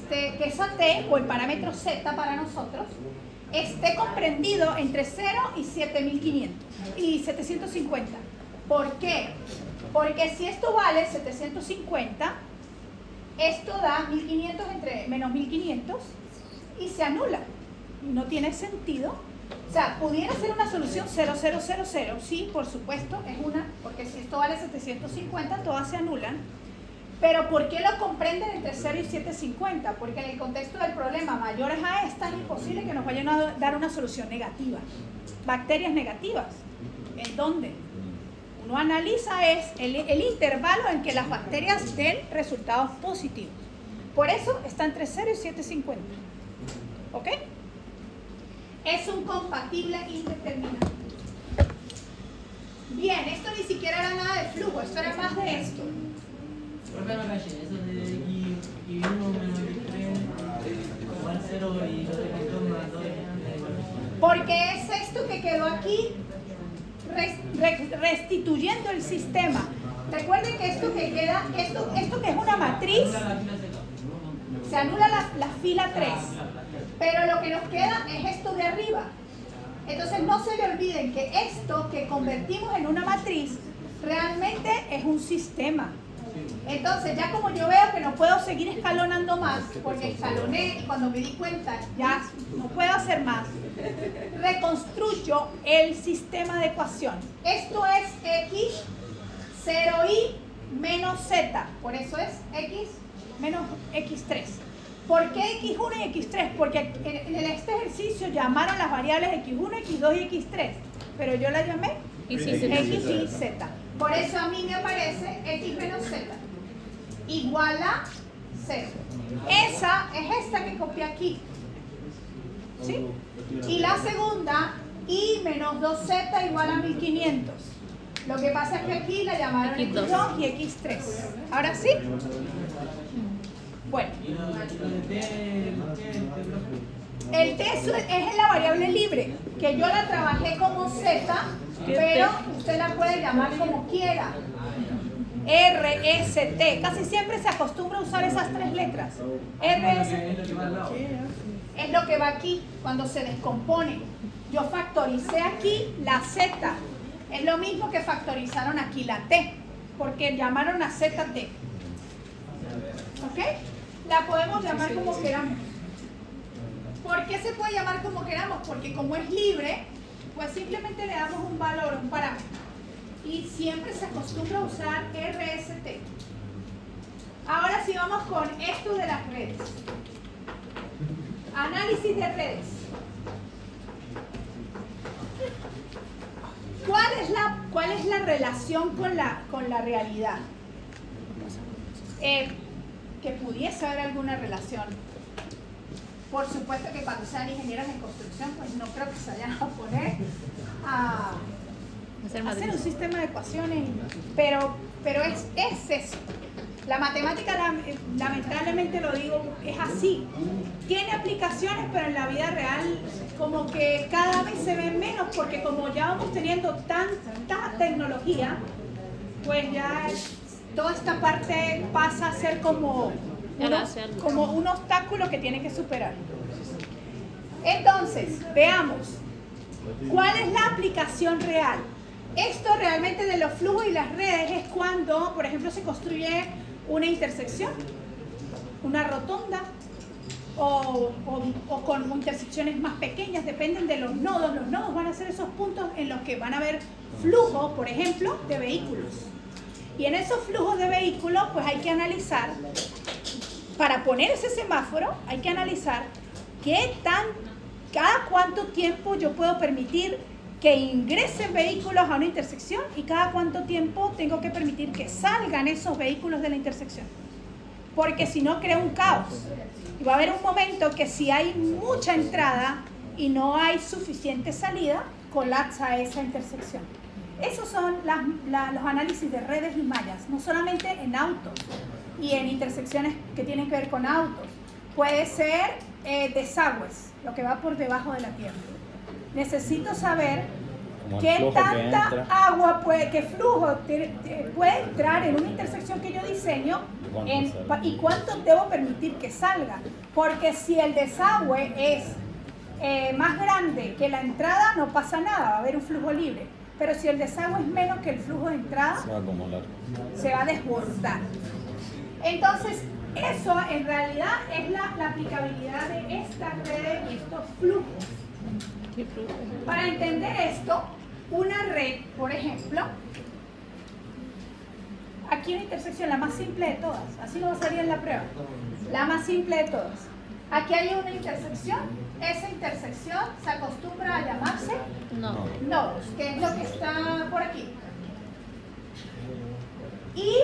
S1: que esa t o el parámetro z para nosotros esté comprendido entre 0 y 7500 y 750. ¿Por qué? Porque si esto vale 750, esto da 1500 entre menos 1500 y se anula. No tiene sentido. O sea, pudiera ser una solución 0000, sí, por supuesto, es una, porque si esto vale 750, todas se anulan. Pero ¿por qué lo comprenden entre 0 y 750? Porque en el contexto del problema mayores a esta es imposible que nos vayan a dar una solución negativa. Bacterias negativas. ¿En dónde? Uno analiza es el intervalo en que las bacterias den resultados positivos. Por eso está entre 0 y 750. ¿Ok? Es un compatible indeterminado. Bien, esto ni siquiera era nada de flujo, esto era más de esto.
S5: Profe, me caché, eso de y 1 menos y 3 igual 0. 0 y lo de x2 más 2
S1: Porque es esto que quedó aquí restituyendo el sistema. Recuerden que esto que queda, esto que es una matriz, se anula la fila 3, pero lo que nos queda es esto de arriba. Entonces no se le olviden que esto que convertimos en una matriz realmente es un sistema. Entonces ya como yo veo que no puedo seguir escalonando más, porque escaloné y cuando me di cuenta ya no puedo hacer más, reconstruyo el sistema de ecuación. Esto es x 0i menos z, por eso es x menos x3. ¿Por qué x1 y x3? Porque en este ejercicio llamaron las variables x1, x2 y x3, pero yo la llamé x y z. Por eso a mí me aparece x menos z igual a 0. Esa es esta que copié aquí. ¿Sí? Y la segunda, y menos 2z igual a 1500. Lo que pasa es que aquí la llamaron x2 y x3. ¿Ahora sí? Bueno. El t es la variable libre, que yo la trabajé como z, pero usted la puede llamar como quiera. R, S, T. Casi siempre se acostumbra a usar esas tres letras. R, S, T. Es lo que va aquí cuando se descompone. Yo factoricé aquí la Z. Es lo mismo que factorizaron aquí la T, porque llamaron a ZT. ¿Ok? La podemos llamar como queramos. ¿Por qué se puede llamar como queramos? Porque como es libre, pues simplemente le damos un valor, un parámetro. Y siempre se acostumbra a usar RST. Ahora sí vamos con esto de las redes. Análisis de redes. ¿Cuál es la relación con la realidad? Que pudiese haber alguna relación. Por supuesto que cuando sean ingenieros en construcción, pues no creo que se vayan a poner a hacer un sistema de ecuaciones, pero es eso. La matemática, lamentablemente lo digo, es así. Tiene aplicaciones, pero en la vida real como que cada vez se ven menos, porque como ya vamos teniendo tanta tecnología, pues ya toda esta parte pasa a ser como un obstáculo que tiene que superar. Entonces, veamos, ¿cuál es la aplicación real? Esto realmente de los flujos y las redes es cuando, por ejemplo, se construye una intersección, una rotonda o con intersecciones más pequeñas, dependen de los nodos. Los nodos van a ser esos puntos en los que van a haber flujos, por ejemplo, de vehículos. Y en esos flujos de vehículos, pues hay que analizar, para poner ese semáforo, hay que analizar cada cuánto tiempo yo puedo permitir que ingresen vehículos a una intersección y cada cuánto tiempo tengo que permitir que salgan esos vehículos de la intersección. Porque si no, crea un caos. Y va a haber un momento que si hay mucha entrada y no hay suficiente salida, colapsa esa intersección. Esos son los análisis de redes y mallas, no solamente en autos y en intersecciones que tienen que ver con autos. Puede ser desagües, lo que va por debajo de la tierra. Necesito saber qué tanta agua qué flujo puede entrar en una intersección que yo diseño y cuánto debo permitir que salga. Porque si el desagüe es más grande que la entrada, no pasa nada, va a haber un flujo libre. Pero si el desagüe es menos que el flujo de entrada, se va a desbordar. Entonces, eso en realidad es la aplicabilidad de estas redes y estos flujos. Para entender esto, una red, por ejemplo, aquí una intersección, la más simple de todas, así nos salía en la prueba, la más simple de todas. Aquí hay una intersección, esa intersección se acostumbra a llamarse nodos, que es lo que está por aquí. Y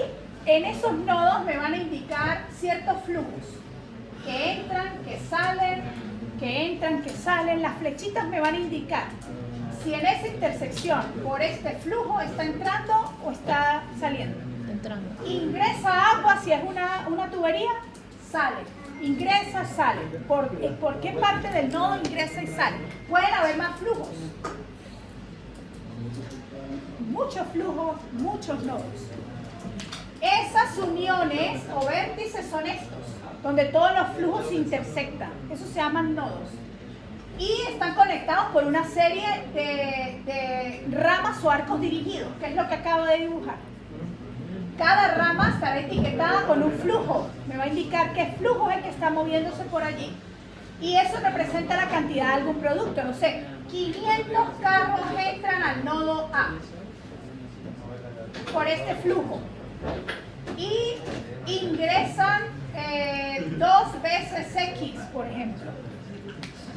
S1: en esos nodos me van a indicar ciertos flujos que entran, que salen, que salen. Las flechitas me van a indicar si en esa intersección por este flujo está entrando o está saliendo. Ingresa agua si es una tubería, sale. Ingresa, sale. ¿Por qué parte del nodo ingresa y sale? Pueden haber más flujos. Muchos flujos, muchos nodos. Esas uniones o vértices son estos, donde todos los flujos se intersectan. Eso se llaman nodos. Y están conectados por una serie de ramas o arcos dirigidos, que es lo que acabo de dibujar. Cada rama estará etiquetada con un flujo. Me va a indicar qué flujo es el que está moviéndose por allí. Y eso representa la cantidad de algún producto. No sé, 500 carros entran al nodo A por este flujo. Y ingresan 2 veces X, por ejemplo.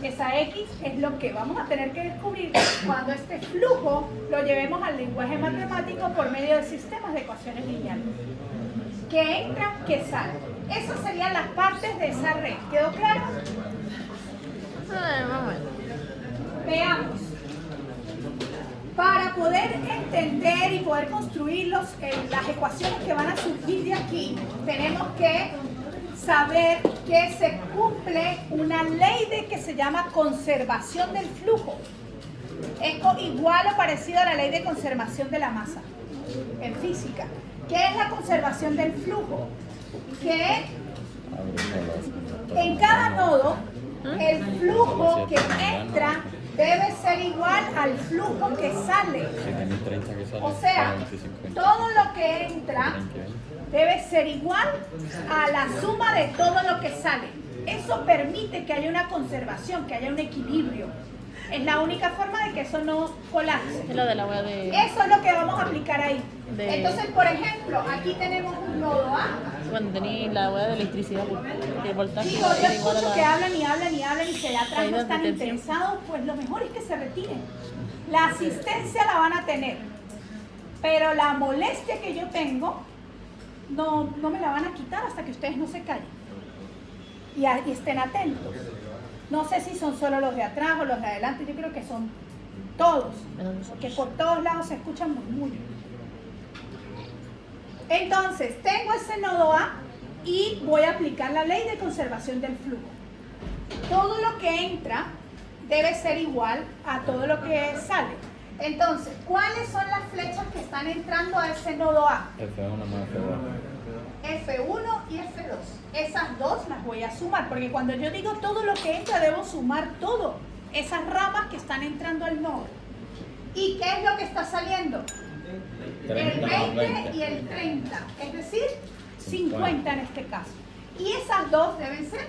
S1: Esa X es lo que vamos a tener que descubrir cuando este flujo lo llevemos al lenguaje matemático por medio de sistemas de ecuaciones lineales. Que entran, que salen. Esas serían las partes de esa red. ¿Quedó claro?
S2: Vamos a ver.
S1: Veamos. Para poder entender y poder construir las ecuaciones que van a surgir de aquí, tenemos que saber que se cumple una ley que se llama conservación del flujo. Es igual o parecido a la ley de conservación de la masa en física. ¿Qué es la conservación del flujo? Que en cada nodo el flujo que entra debe ser igual al flujo que sale. O sea, todo lo que entra debe ser igual a la suma de todo lo que sale. Eso permite que haya una conservación, que haya un equilibrio. Es la única forma de que eso no colapse.
S2: Es lo de la wea de...
S1: Eso es lo que vamos a aplicar ahí. Entonces, por ejemplo, aquí tenemos un nodo A.
S2: Cuando tenéis la wea de electricidad, de voltaje,
S1: Digo, yo
S2: era igual a
S1: escucho
S2: la...
S1: que hablan y hablan y hablan y se de atrás no
S2: Caídas de
S1: están
S2: tensión.
S1: interesados, pues lo mejor es que se retiren. La asistencia la van a tener, pero la molestia que yo tengo no me la van a quitar hasta que ustedes no se callen y estén atentos. No sé si son solo los de atrás o los de adelante, yo creo que son todos, porque por todos lados se escuchan murmullos. Entonces, tengo ese nodo A y voy a aplicar la ley de conservación del flujo. Todo lo que entra debe ser igual a todo lo que sale. Entonces, ¿cuáles son las flechas que están entrando a ese nodo A?
S4: F1 más F2.
S1: F1 y F2. Esas dos las voy a sumar, porque cuando yo digo todo lo que entra, debo sumar todo. Esas ramas que están entrando al nodo. ¿Y qué es lo que está saliendo? El 20 y el 30, es decir, 50 en este caso. Y esas dos deben ser.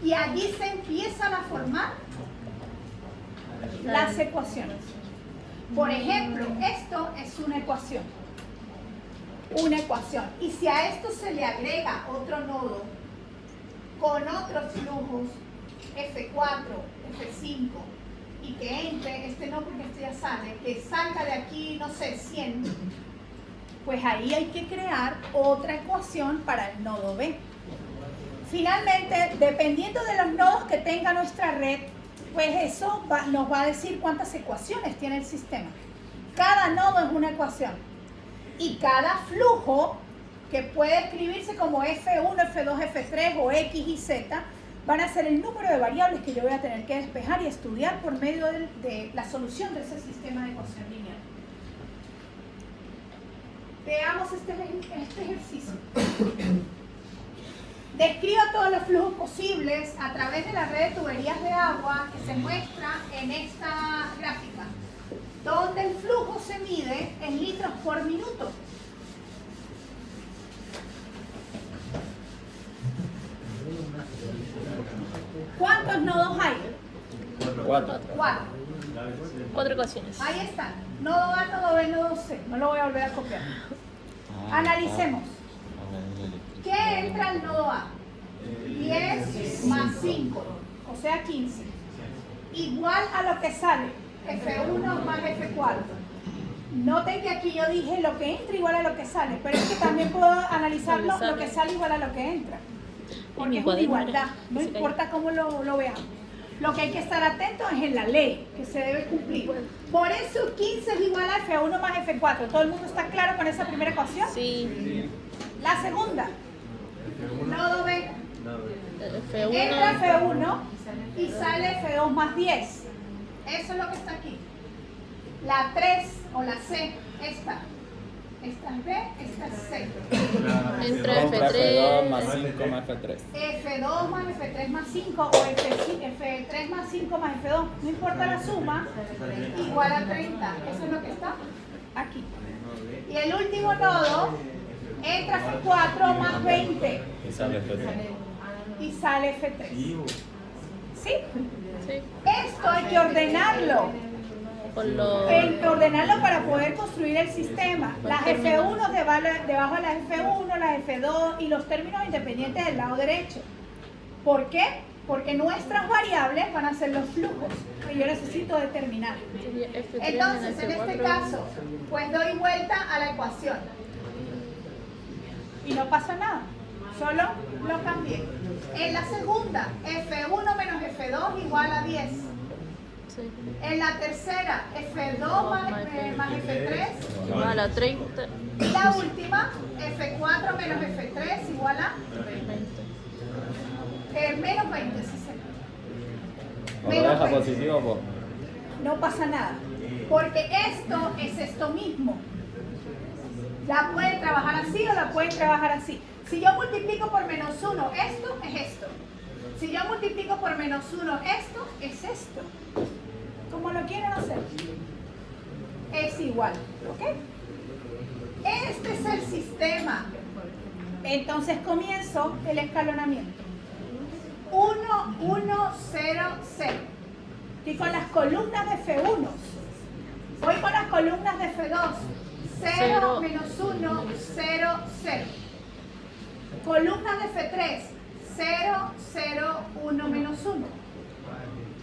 S1: Y allí se empiezan a formar las ecuaciones. Por ejemplo, esto es una ecuación. Una ecuación. Y si a esto se le agrega otro nodo con otros flujos, F4, F5, y que entre, este no porque este ya sale, que salga de aquí, no sé, 100, pues ahí hay que crear otra ecuación para el nodo B. Finalmente, dependiendo de los nodos que tenga nuestra red, pues eso nos va a decir cuántas ecuaciones tiene el sistema. Cada nodo es una ecuación. Y cada flujo, que puede escribirse como F1, F2, F3 o X y Z, van a ser el número de variables que yo voy a tener que despejar y estudiar por medio de la solución de ese sistema de ecuación lineal. Veamos este ejercicio. Describa todos los flujos posibles a través de la red de tuberías de agua que se muestra en esta gráfica, donde el flujo se mide en litros por minuto. ¿Cuántos nodos hay?
S4: 4.
S1: 4.
S2: 4 ecuaciones.
S1: Ahí están. Nodo A, nodo B, nodo C. No lo voy a volver a copiar. Analicemos. ¿Qué entra al nodo A? 10 más 5, o sea 15. Igual a lo que sale, F1 más F4. Noten que aquí yo dije lo que entra igual a lo que sale, pero es que también puedo analizarlo lo que sale igual a lo que entra. Porque es una igualdad, no importa cómo lo veamos. Lo que hay que estar atentos es en la ley, que se debe cumplir. Por eso 15 es igual a F1 más F4. ¿Todo el mundo está claro con esa primera ecuación?
S2: Sí.
S1: La segunda. Nodo B.
S2: F1.
S1: Entra F1 y sale F2 más 10. Eso es lo que está aquí. La 3 o la C, esta. Esta es B, esta es C.
S2: Entra
S4: Entra
S2: F3.
S4: F2 más 5 más F3.
S1: F2 más F3 más 5 o F3 más 5 más F2. No importa la suma, igual a 30. Eso es lo que está aquí. Y el último nodo, entra F4 más 20
S4: Y sale F3.
S1: y sale F3. ¿Sí?
S2: Sí.
S1: Esto hay que ordenarlo.
S2: Con los.
S1: Ordenarlo para poder construir el sistema. Las F1 debajo de las F1, las F2 y los términos independientes del lado derecho. ¿Por qué? Porque nuestras variables van a ser los flujos que yo necesito determinar. Entonces, en este caso, pues doy vuelta a la ecuación. Y no pasa nada. Solo lo cambié. En la segunda, F1 menos F2 igual a 10.
S2: Sí.
S1: En la tercera, F2 más F3
S2: Igual a 30.
S1: y la última, F4 menos F3 igual a
S2: 20.
S1: menos 20, sí,
S4: ¿O lo
S1: menos
S4: deja
S1: 20.
S4: positivo, pues?
S1: No pasa nada, porque esto es esto mismo. La pueden trabajar así o la pueden trabajar así. Si yo multiplico por menos 1, esto es esto. Si yo multiplico por menos 1, esto es esto. Como lo quieren hacer. Es igual, ¿ok? Este es el sistema. Entonces comienzo el escalonamiento. 1, 1, 0, 0. Y con las columnas de F1. Voy con las columnas de F2. 0, menos 1, 0, 0. Columnas de F3. 0, 0, 1, menos 1.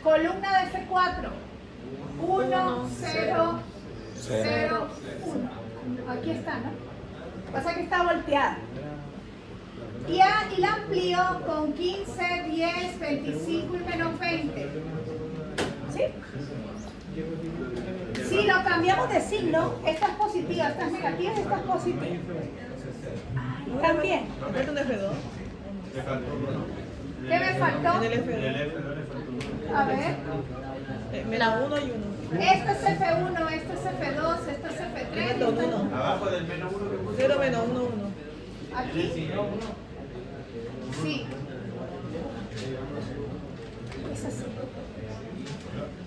S1: Columna de F4. 1, 0, 0, 1. Aquí está, ¿no? Pasa que está volteada. Y la amplío con 15, 10, 25 y menos 20. ¿Sí? Si lo cambiamos de signo, esta es positiva, esta es negativa y esta es positiva. También.
S3: ¿Me falta un F2?
S1: ¿Qué me faltó?
S3: En el F2.
S1: A ver.
S3: Menos 1 y 1.
S1: Esto es F1, esto es F2, esto es F3.
S3: Menos 1.
S7: Abajo del menos 1 que
S3: 0 menos 1, 1.
S1: Aquí. Sí. Es así.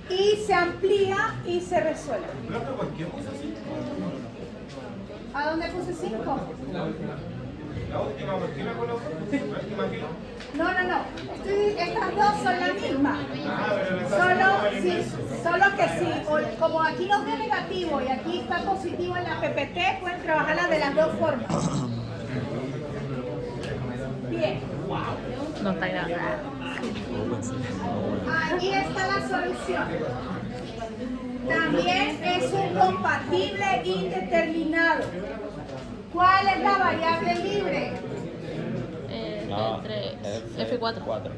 S1: Y se amplía y se resuelve.
S7: ¿por qué puso 5?
S1: ¿A dónde puse 5?
S7: La última, ¿por qué la colocó? La última fila.
S1: No. Estas dos son la misma. Solo que sí, como aquí nos dio negativo y aquí está positivo en la PPT, pueden trabajarla de las dos formas. Bien.
S2: No está grabado.
S1: Aquí está la solución. También es un compatible indeterminado. ¿Cuál es la variable libre?
S2: F4.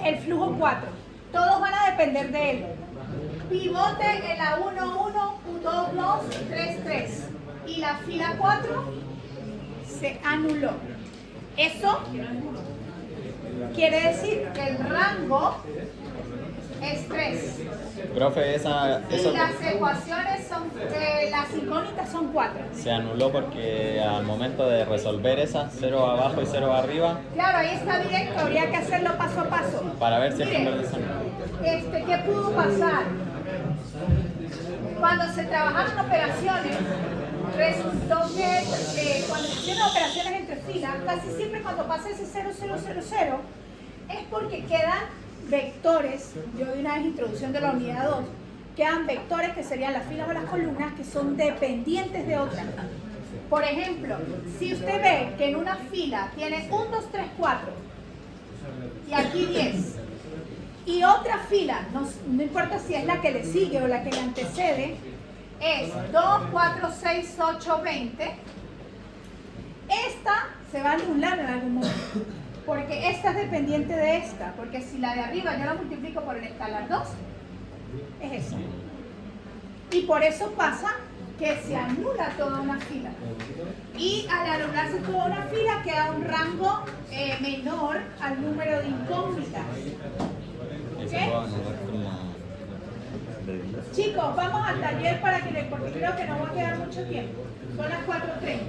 S1: El flujo 4. Todos van a depender de él. Pivote en la 1, 1, 2, 2, 3, 3. Y la fila 4 se anuló. Eso quiere decir que el rango es 3.
S4: Profe, eso
S1: Y las ecuaciones son, las incógnitas son 4.
S4: se anuló porque al momento de resolver esas, 0 abajo y 0 arriba,
S1: Claro, ahí está directo, habría que hacerlo paso a paso.
S4: para ver si es que
S1: Miren,
S4: en verdad se anuló.
S1: ¿qué pudo pasar? Cuando se trabajaron operaciones, resultó que cuando se hicieron operaciones entre filas, casi siempre cuando pasa ese 0, 0, 0, 0, es porque quedan vectores, yo di una vez introducción de la unidad 2, quedan vectores que serían las filas o las columnas que son dependientes de otras. Por ejemplo, si usted ve que en una fila tiene 1, 2, 3, 4 y aquí 10 y otra fila, no importa si es la que le sigue o la que le antecede, es 2, 4, 6, 8, 20, esta se va a anular en algún momento. Porque esta es dependiente de esta, porque si la de arriba yo la multiplico por el escalar 2, es eso. Y por eso pasa que se anula toda una fila. Y al anularse toda una fila queda un rango menor al número de incógnitas.
S4: Y se puede anular con la de 10.
S1: Chicos, vamos al taller porque creo que no va a quedar mucho tiempo. Son las 4:30.